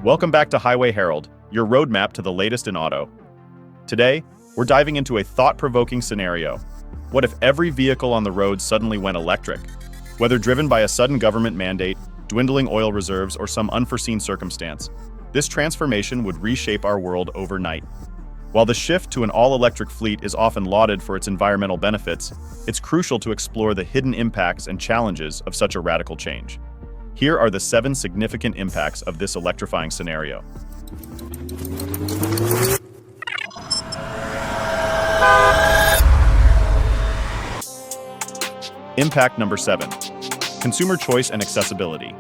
Welcome back to Highway Herald, your roadmap to the latest in auto. Today, we're diving into a thought-provoking scenario. What if every vehicle on the road suddenly went electric? Whether driven by a sudden government mandate, dwindling oil reserves, or some unforeseen circumstance, this transformation would reshape our world overnight. While the shift to an all-electric fleet is often lauded for its environmental benefits, it's crucial to explore the hidden impacts and challenges of such a radical change. Here are the 7 significant impacts of this electrifying scenario. Impact number 7. Consumer choice and accessibility.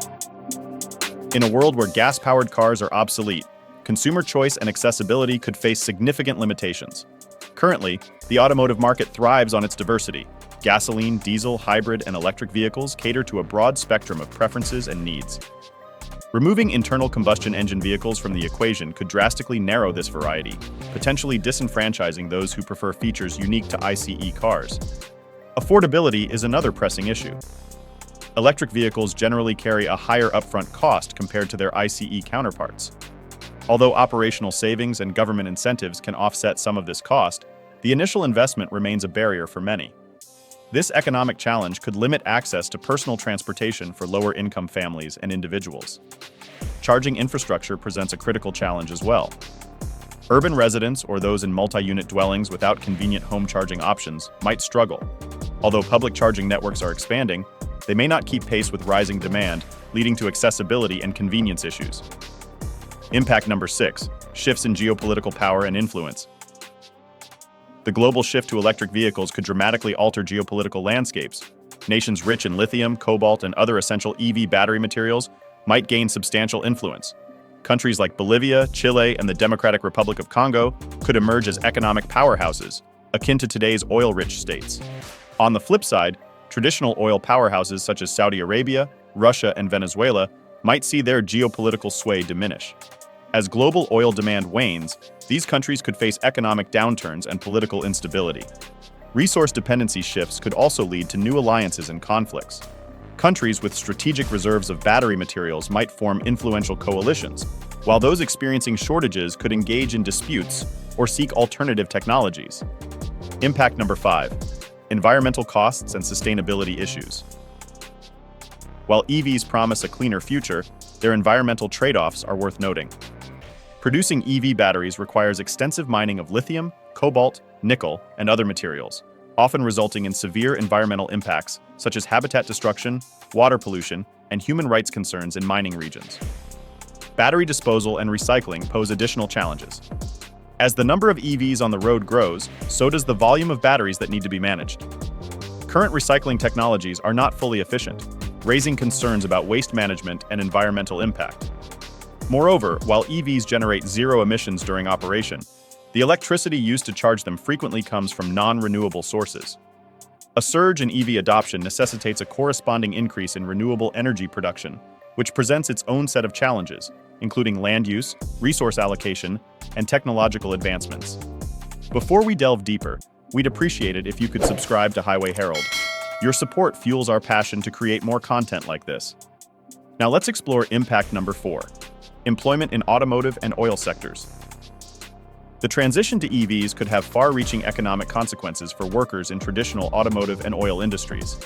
In a world where gas-powered cars are obsolete, consumer choice and accessibility could face significant limitations. Currently, the automotive market thrives on its diversity. Gasoline, diesel, hybrid, and electric vehicles cater to a broad spectrum of preferences and needs. Removing internal combustion engine vehicles from the equation could drastically narrow this variety, potentially disenfranchising those who prefer features unique to ICE cars. Affordability is another pressing issue. Electric vehicles generally carry a higher upfront cost compared to their ICE counterparts. Although operational savings and government incentives can offset some of this cost, the initial investment remains a barrier for many. This economic challenge could limit access to personal transportation for lower-income families and individuals. Charging infrastructure presents a critical challenge as well. Urban residents or those in multi-unit dwellings without convenient home charging options might struggle. Although public charging networks are expanding, they may not keep pace with rising demand, leading to accessibility and convenience issues. Impact number 6. Shifts in geopolitical power and influence. The global shift to electric vehicles could dramatically alter geopolitical landscapes. Nations rich in lithium, cobalt, and other essential EV battery materials might gain substantial influence. Countries like Bolivia, Chile, and the Democratic Republic of Congo could emerge as economic powerhouses, akin to today's oil-rich states. On the flip side, traditional oil powerhouses such as Saudi Arabia, Russia, and Venezuela might see their geopolitical sway diminish. As global oil demand wanes, these countries could face economic downturns and political instability. Resource dependency shifts could also lead to new alliances and conflicts. Countries with strategic reserves of battery materials might form influential coalitions, while those experiencing shortages could engage in disputes or seek alternative technologies. Impact number 5. Environmental costs and sustainability issues. While EVs promise a cleaner future, their environmental trade-offs are worth noting. Producing EV batteries requires extensive mining of lithium, cobalt, nickel, and other materials, often resulting in severe environmental impacts such as habitat destruction, water pollution, and human rights concerns in mining regions. Battery disposal and recycling pose additional challenges. As the number of EVs on the road grows, so does the volume of batteries that need to be managed. Current recycling technologies are not fully efficient, raising concerns about waste management and environmental impact. Moreover, while EVs generate zero emissions during operation, the electricity used to charge them frequently comes from non-renewable sources. A surge in EV adoption necessitates a corresponding increase in renewable energy production, which presents its own set of challenges, including land use, resource allocation, and technological advancements. Before we delve deeper, we'd appreciate it if you could subscribe to Highway Herald. Your support fuels our passion to create more content like this. Now let's explore impact number 4. Employment in automotive and oil sectors. The transition to EVs could have far-reaching economic consequences for workers in traditional automotive and oil industries.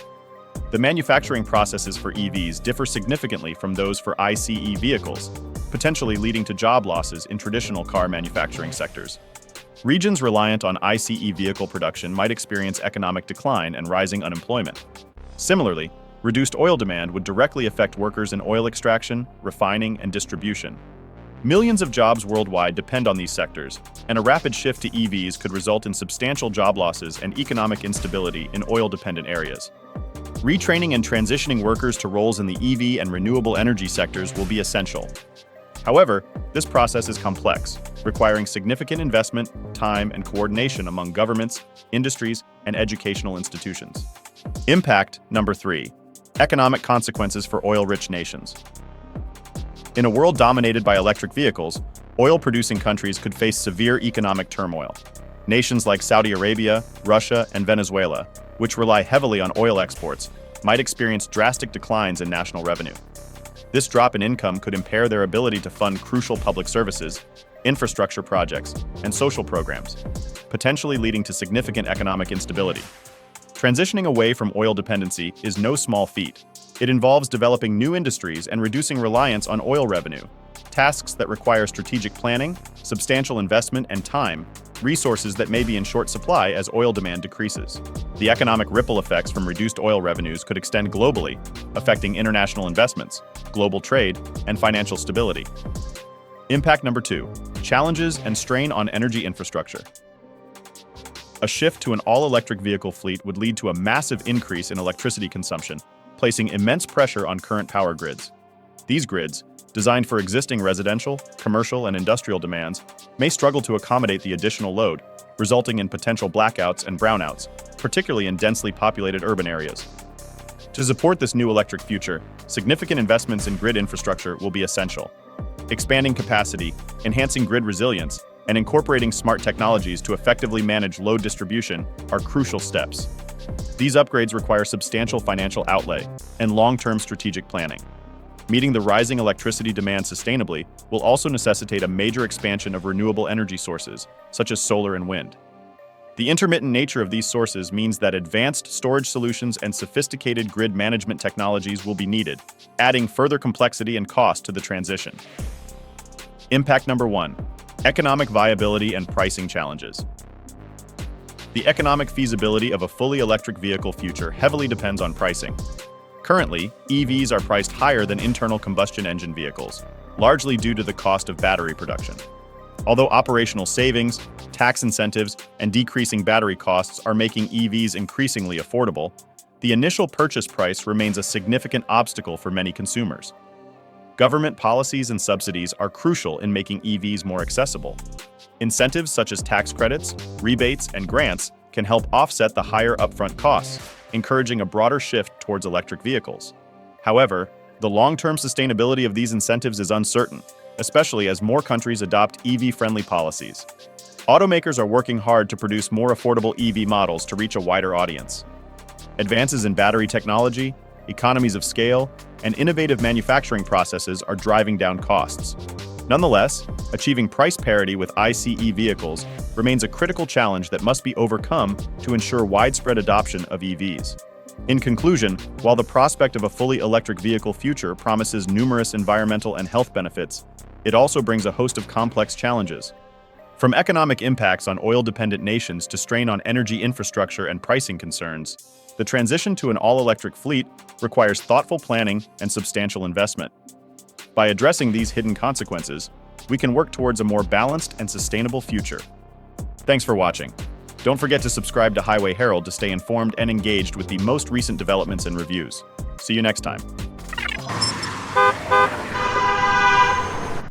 The manufacturing processes for EVs differ significantly from those for ICE vehicles, potentially leading to job losses in traditional car manufacturing sectors. Regions reliant on ICE vehicle production might experience economic decline and rising unemployment. Similarly, reduced oil demand would directly affect workers in oil extraction, refining, and distribution. Millions of jobs worldwide depend on these sectors, and a rapid shift to EVs could result in substantial job losses and economic instability in oil-dependent areas. Retraining and transitioning workers to roles in the EV and renewable energy sectors will be essential. However, this process is complex, requiring significant investment, time, and coordination among governments, industries, and educational institutions. Impact number 3. Economic consequences for oil-rich nations. In a world dominated by electric vehicles, oil-producing countries could face severe economic turmoil. Nations like Saudi Arabia, Russia, and Venezuela, which rely heavily on oil exports, might experience drastic declines in national revenue. This drop in income could impair their ability to fund crucial public services, infrastructure projects, and social programs, potentially leading to significant economic instability. Transitioning away from oil dependency is no small feat. It involves developing new industries and reducing reliance on oil revenue, tasks that require strategic planning, substantial investment and time, resources that may be in short supply as oil demand decreases. The economic ripple effects from reduced oil revenues could extend globally, affecting international investments, global trade, and financial stability. Impact number 2, challenges and strain on energy infrastructure. A shift to an all-electric vehicle fleet would lead to a massive increase in electricity consumption, placing immense pressure on current power grids. These grids, designed for existing residential, commercial, and industrial demands, may struggle to accommodate the additional load, resulting in potential blackouts and brownouts, particularly in densely populated urban areas. To support this new electric future, significant investments in grid infrastructure will be essential. Expanding capacity, enhancing grid resilience, and incorporating smart technologies to effectively manage load distribution are crucial steps. These upgrades require substantial financial outlay and long-term strategic planning. Meeting the rising electricity demand sustainably will also necessitate a major expansion of renewable energy sources, such as solar and wind. The intermittent nature of these sources means that advanced storage solutions and sophisticated grid management technologies will be needed, adding further complexity and cost to the transition. Impact number 1, economic viability and pricing challenges. The economic feasibility of a fully electric vehicle future heavily depends on pricing. Currently, EVs are priced higher than internal combustion engine vehicles, largely due to the cost of battery production. Although operational savings, tax incentives, and decreasing battery costs are making EVs increasingly affordable, the initial purchase price remains a significant obstacle for many consumers. Government policies and subsidies are crucial in making EVs more accessible. Incentives such as tax credits, rebates, and grants can help offset the higher upfront costs, encouraging a broader shift towards electric vehicles. However, the long-term sustainability of these incentives is uncertain, especially as more countries adopt EV-friendly policies. Automakers are working hard to produce more affordable EV models to reach a wider audience. Advances in battery technology, economies of scale, and innovative manufacturing processes are driving down costs. Nonetheless, achieving price parity with ICE vehicles remains a critical challenge that must be overcome to ensure widespread adoption of EVs. In conclusion, while the prospect of a fully electric vehicle future promises numerous environmental and health benefits, it also brings a host of complex challenges. From economic impacts on oil-dependent nations to strain on energy infrastructure and pricing concerns, the transition to an all-electric fleet requires thoughtful planning and substantial investment. By addressing these hidden consequences, we can work towards a more balanced and sustainable future. Thanks for watching. Don't forget to subscribe to Highway Herald to stay informed and engaged with the most recent developments and reviews. See you next time.